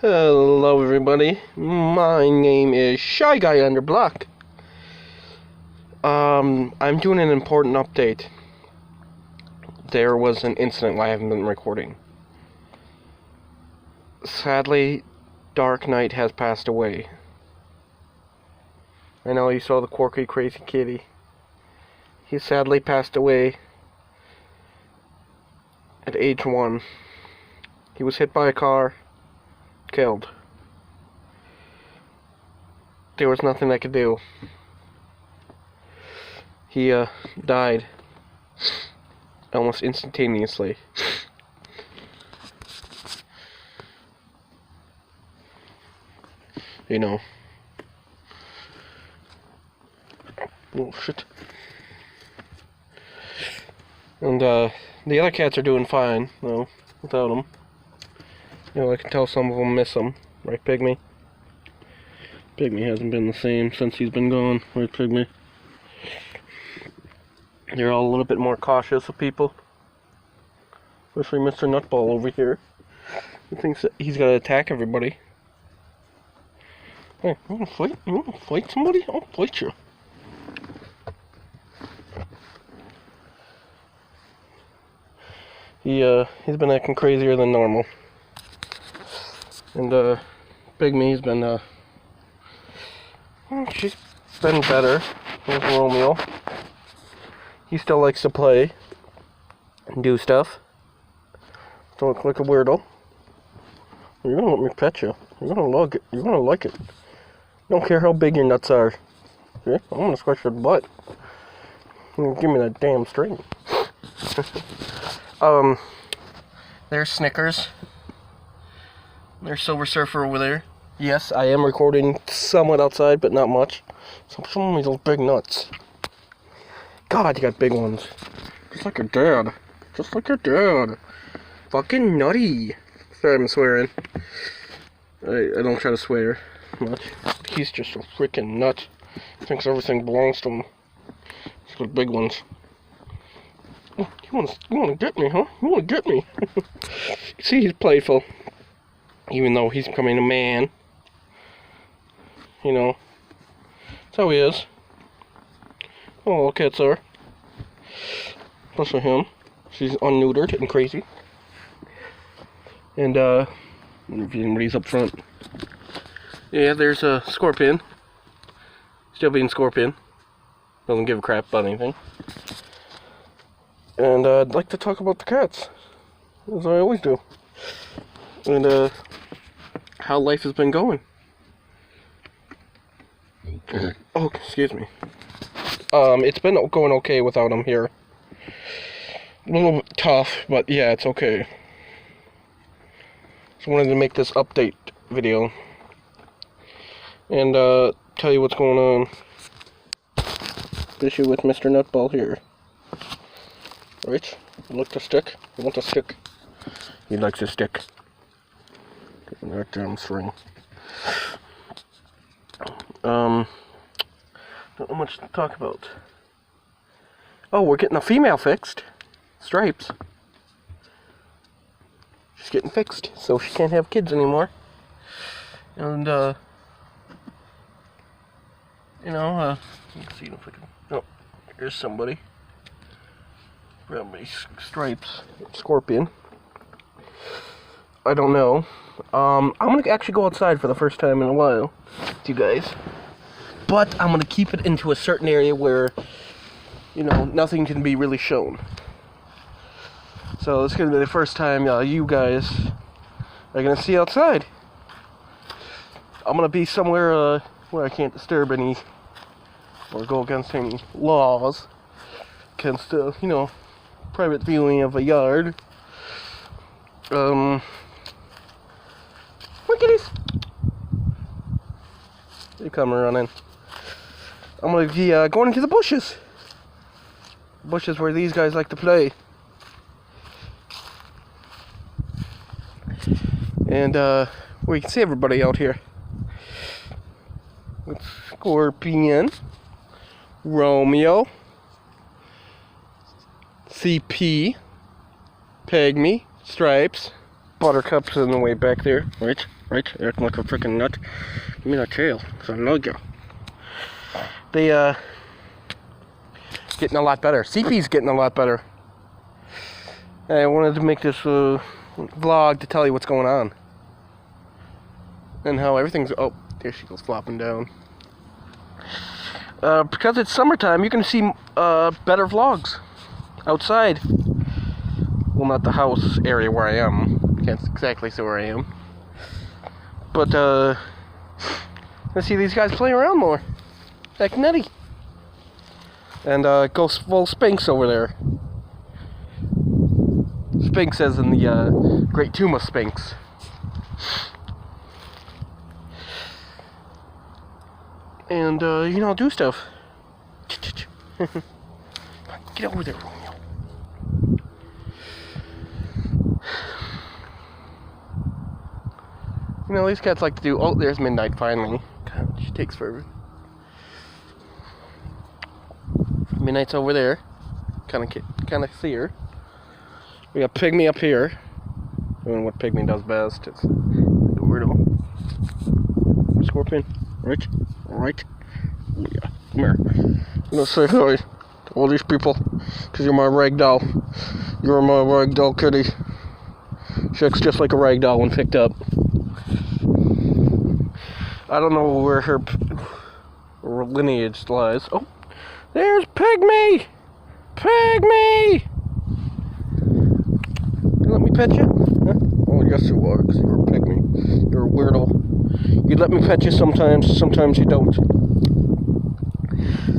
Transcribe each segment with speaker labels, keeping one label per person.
Speaker 1: Hello everybody, my name is Shy Guy on your block. I'm doing an important update. There was an incident why I haven't been recording. Sadly, Dark Knight has passed away. I know you saw the quirky crazy kitty. He sadly passed away at age 1. He was hit by a car, killed. There was nothing I could do. He died almost instantaneously. You know. Oh shit. And the other cats are doing fine, though, without him. You know, I can tell some of them miss him. Right, Pygmy? Pygmy hasn't been the same since he's been gone. Right, Pygmy? They're all a little bit more cautious of people. Especially Mr. Nutball over here. He thinks that he's got to attack everybody. Hey, you wanna fight? You wanna fight somebody? I'll fight you. He's been acting crazier than normal. And, Pygmy's been, she's been better with Romeo. He still likes to play and do stuff. Don't look like a weirdo. You're gonna let me pet you. You're gonna like it. You're gonna like it. Don't care how big your nuts are. Yeah, I'm gonna squish your butt. Give me that damn string. There's Snickers. There's Silver Surfer over there. Yes, I am recording somewhat outside, but not much. So I'm showing me those big nuts. God, you got big ones. Just like your dad. Just like your dad. Fucking nutty. Sorry, I'm swearing. I don't try to swear much. He's just a freaking nut. He thinks everything belongs to him. He's got big ones. Oh, you wanna get me, huh? You wanna get me? See, he's playful. Even though he's becoming a man. You know. That's how he is. All cats are. Especially him. She's unneutered and crazy. And, I wonder if anybody's up front. Yeah, there's a Scorpion. Still being Scorpion. Doesn't give a crap about anything. And, I'd like to talk about the cats. As I always do. And, how life has been going. Oh, excuse me. It's been going okay without him here. A little bit tough, but yeah, it's okay. Just wanted to make this update video. And, tell you what's going on. Issue with Mr. Nutball here. Right? You like the stick? You want the stick? He likes a stick. That damn string. Don't know much to talk about. Oh, we're getting a female fixed. Stripes. She's getting fixed, so she can't have kids anymore. And, you know, let's see if I can. Oh, here's somebody. Grab my Stripes. Scorpion. I don't know. I'm gonna actually go outside for the first time in a while with you guys. But I'm gonna keep it into a certain area where, you know, nothing can be really shown. So this is gonna be the first time you guys are gonna see outside. I'm gonna be somewhere where I can't disturb any or go against any laws against you know, private viewing of a yard. Look at this. They come running. I'm gonna be going into the bushes. Bushes where these guys like to play. And where you can see everybody out here. It's Scorpion, Romeo, CP, Pygmy, Stripes, Buttercup's in the way back there. Right? Acting like a freaking nut. Give me that tail, 'cause I know you. They, getting a lot better. CP's getting a lot better. I wanted to make this, vlog to tell you what's going on. And how everything's, oh, there she goes flopping down. Because it's summertime, you can see, better vlogs. Outside. Well, not the house area where I am. Can't exactly say where I am. But, let's see these guys play around more. Like nutty. And, go full Sphinx over there. Sphinx as in the, Great Tomb of Sphinx. And, you know, do stuff. Get over there, Romeo. You know, these cats like to do... Oh, there's Midnight, finally. God, she takes forever. Midnight's over there. Kind of see her. We got Pygmy up here. Doing what Pygmy does best. It's weirdo. Scorpion. Right? Oh, yeah. Come here. I'm gonna say hi to all these people. Because you're my rag doll. You're my rag doll kitty. She looks just like a rag doll when picked up. I don't know where her lineage lies. Oh, there's Pygmy! Pygmy! Let me pet you? Huh? Oh, yes you are, because you're a Pygmy. You're a weirdo. You let me pet you sometimes you don't.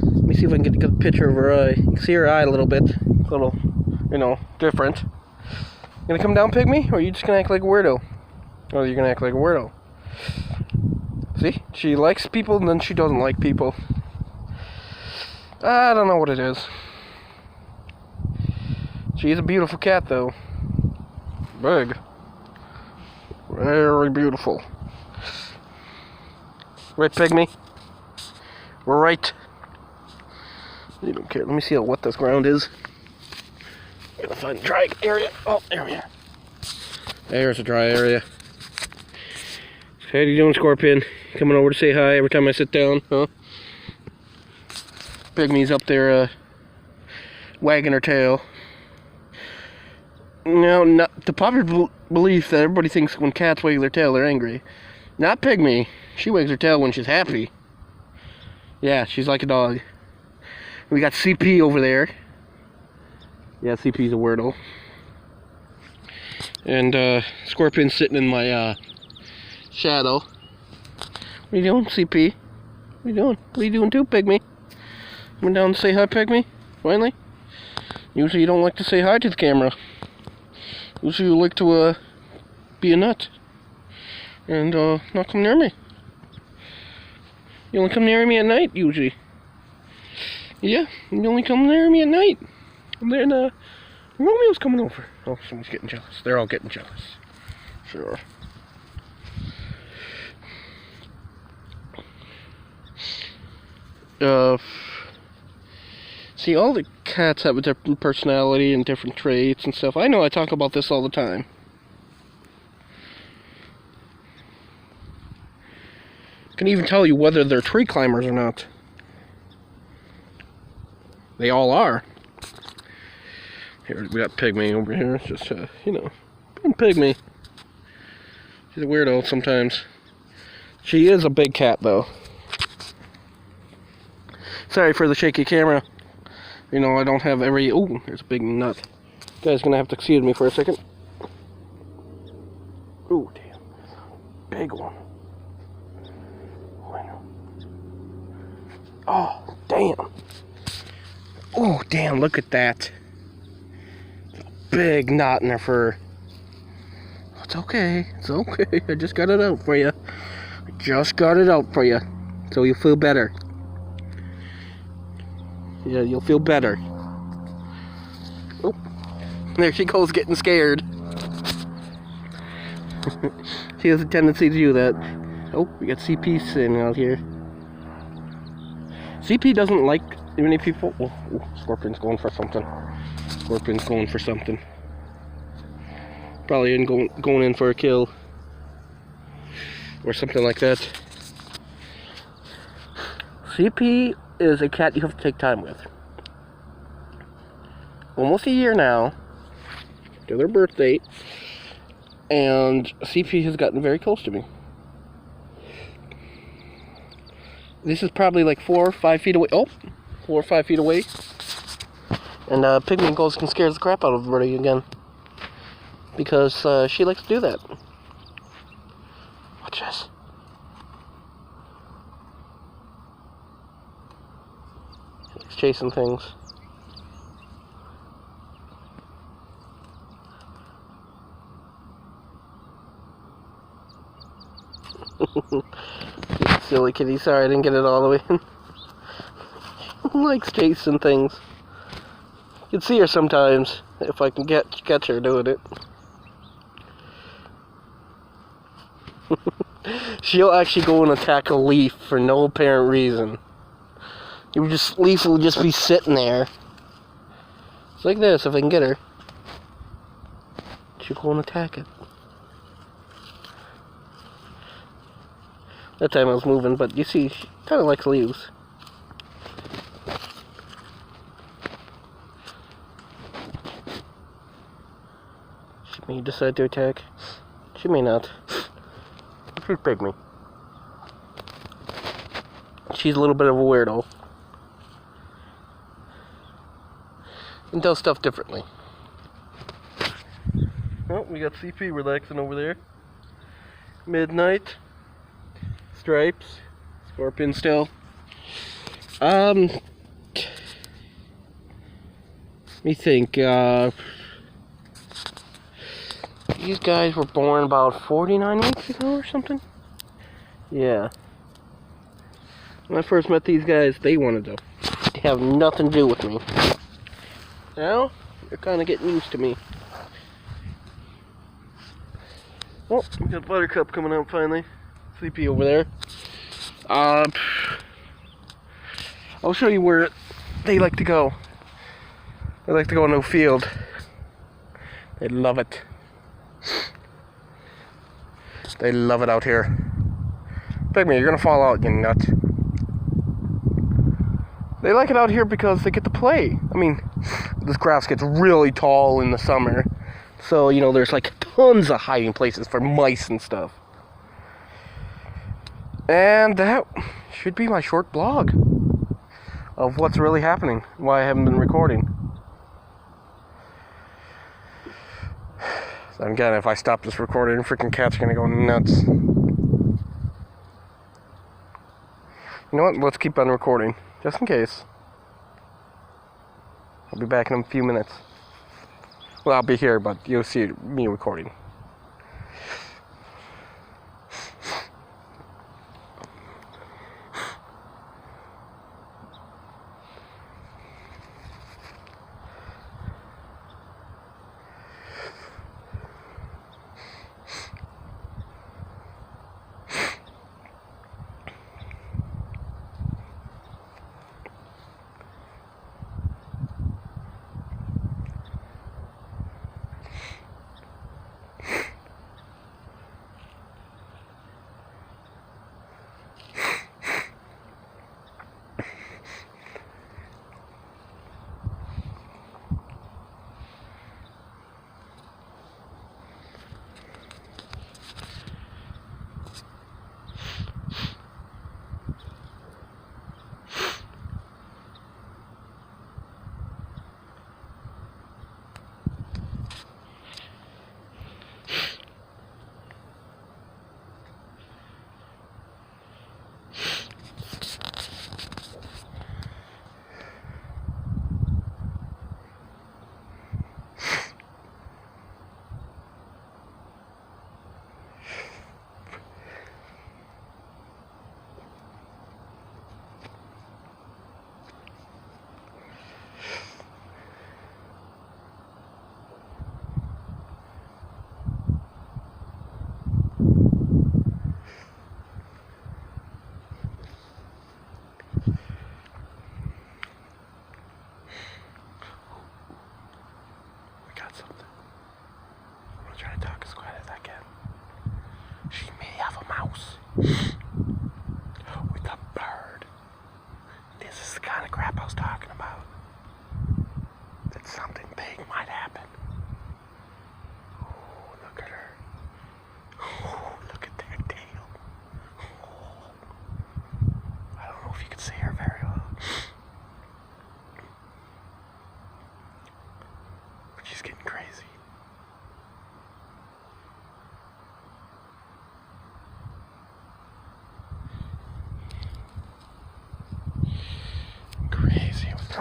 Speaker 1: Let me see if I can get a good picture of her eye. You can see her eye a little bit. A little, you know, different. You gonna come down, Pygmy? Or are you just gonna act like a weirdo? Oh, you're gonna act like a weirdo. See? She likes people and then she doesn't like people. I don't know what it is. She is a beautiful cat, though. Big. Very beautiful. Right, Pygmy? We're right. You don't care. Let me see how wet this ground is. I'm gonna find a dry area. Oh, there we are. There's a dry area. How you doing, Scorpion? Coming over to say hi every time I sit down, huh? Pygmy's up there, wagging her tail. No, not the popular belief that everybody thinks when cats wag their tail, they're angry. Not Pygmy. She wags her tail when she's happy. Yeah, she's like a dog. We got CP over there. Yeah, CP's a weirdo. And, Scorpion's sitting in my, shadow. What are you doing, CP? What are you doing? What are you doing too, Pygmy? Went down to say hi, Pygmy? Finally? Usually you don't like to say hi to the camera. Usually you like to, be a nut. And, not come near me. You only come near me at night, usually. Yeah, you only come near me at night. And then, Romeo's coming over. Oh, someone's getting jealous. They're all getting jealous. Sure. See, all the cats have a different personality and different traits and stuff. I know I talk about this all the time. I can even tell you whether they're tree climbers or not. They all are. Here, we got Pygmy over here. It's just, you know, Pygmy. She's a weirdo sometimes. She is a big cat, though. Sorry for the shaky camera. You know, I don't have every... Ooh, there's a big nut. You guys gonna have to excuse me for a second. Ooh, damn. Big one. Oh, damn. Oh, damn, look at that. Big knot in her fur. It's okay. It's okay. I just got it out for you. I just got it out for you. So you'll feel better. Yeah, you'll feel better. Oh, there she goes getting scared. She has a tendency to do that. Oh, we got CP sitting out here. CP doesn't like many people. Oh, Scorpion's going for something. Scorpion's going for something. Probably going in for a kill or something like that. CP is a cat you have to take time with. Almost a year now to their birth date, and CP has gotten very close to me. This is probably like 4 or 5 feet away. Oh, 4 or 5 feet away. And Pygmy goes and scares the crap out of everybody again. Because she likes to do that. Watch this. She likes chasing things. Silly kitty, sorry I didn't get it all the way in. Likes chasing things. You can see her sometimes, if I can catch her doing it. She'll actually go and attack a leaf for no apparent reason. Leaf will just be sitting there. It's like this, if I can get her. She'll go and attack it. That time I was moving, but you see, she kind of likes leaves. She may decide to attack. She may not. She's Pygmy. She's a little bit of a weirdo. And does stuff differently. Oh, we got CP relaxing over there. Midnight. Stripes. Scorpion still. Let me think. These guys were born about 49 weeks ago or something? Yeah. When I first met these guys, they wanted to have nothing to do with me. Now, they're kind of getting used to me. Oh, we got Buttercup coming out finally. Sleepy over there. I'll show you where they like to go. They like to go into a field. They love it. They love it out here. Pygmy, you're gonna fall out, you nut. They like it out here because they get to play. I mean, this grass gets really tall in the summer. So, you know, there's like tons of hiding places for mice and stuff. And that should be my short blog of what's really happening, why I haven't been recording. So again, if I stop this recording, freaking cat's gonna go nuts. You know what? Let's keep on recording, just in case. I'll be back in a few minutes. Well, I'll be here, but you'll see me recording.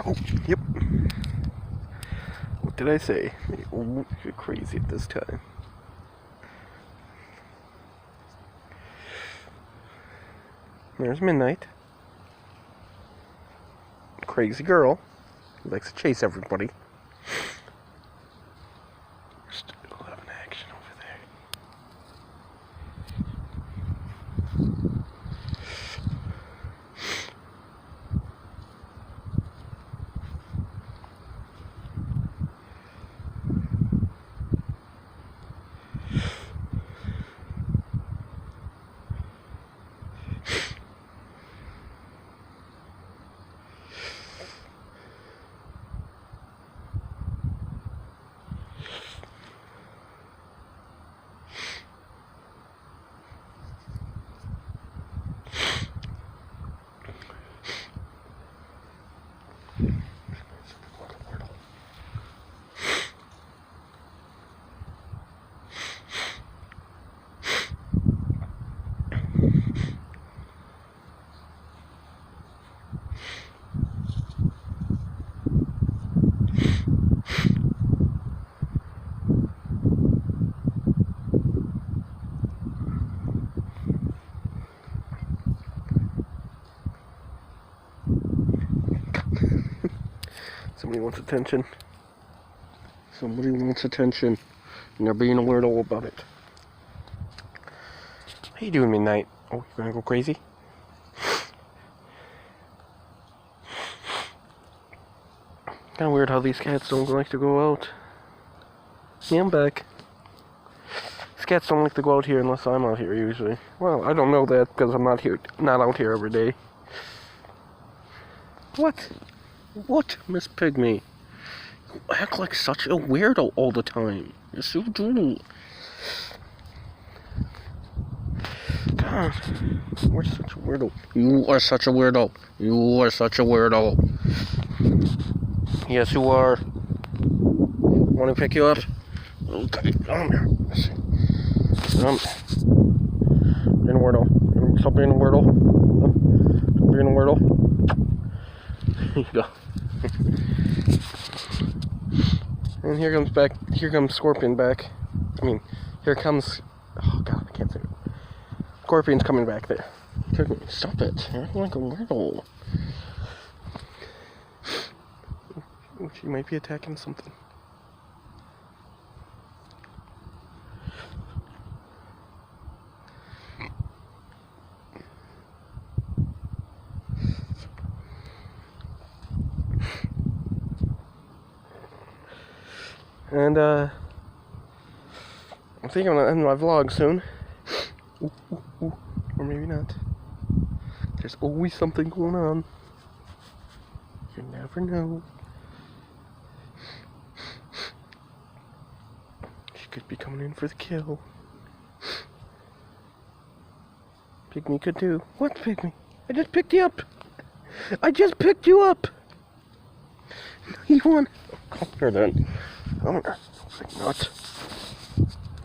Speaker 1: Oh, yep. What did I say? Oh, you're crazy at this time. There's Midnight. Crazy girl. Who likes to chase everybody. Still having action over there. Somebody wants attention. Somebody wants attention. And they're being a weirdo about it. How you doing, Midnight? Oh, you gonna go crazy? Kinda weird how these cats don't like to go out. Yeah, I'm back. These cats don't like to go out here unless I'm out here usually. Well, I don't know that because I'm not out here every day. What? What, Miss Pygmy? You act like such a weirdo all the time. Yes, you do. God, we're such a weirdo. You are such a weirdo. You are such a weirdo. Yes, you are. Want to pick you up? Okay, come here. Being a weirdo. Stop being a weirdo. Stop being a weirdo. There you go. And here comes Scorpion back. I mean, here comes, oh god, I can't say it. Scorpion's coming back there. Stop it, you're acting like a weirdo. She might be attacking something. And, I think I'm gonna end my vlog soon. Ooh, ooh, ooh. Or maybe not. There's always something going on. You never know. She could be coming in for the kill. Pygmy could too. What, Pygmy? I just picked you up. I just picked you up. You won. Come here then. Come here. Not.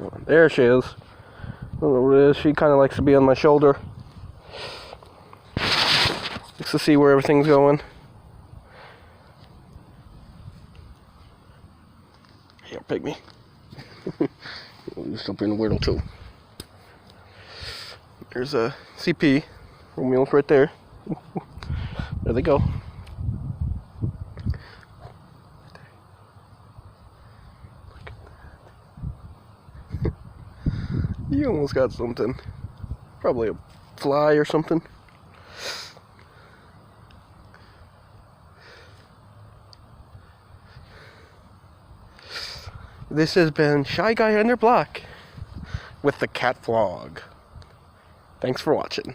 Speaker 1: Oh, there she is. I don't know what it is. She kind of likes to be on my shoulder. Likes to see where everything's going. Here, Pygmy. You're still being a weirdo too. There's a CP. Romeo's right there. There they go. You almost got something. Probably a fly or something. This has been Shy Guy Under Block with the Cat Vlog. Thanks for watching.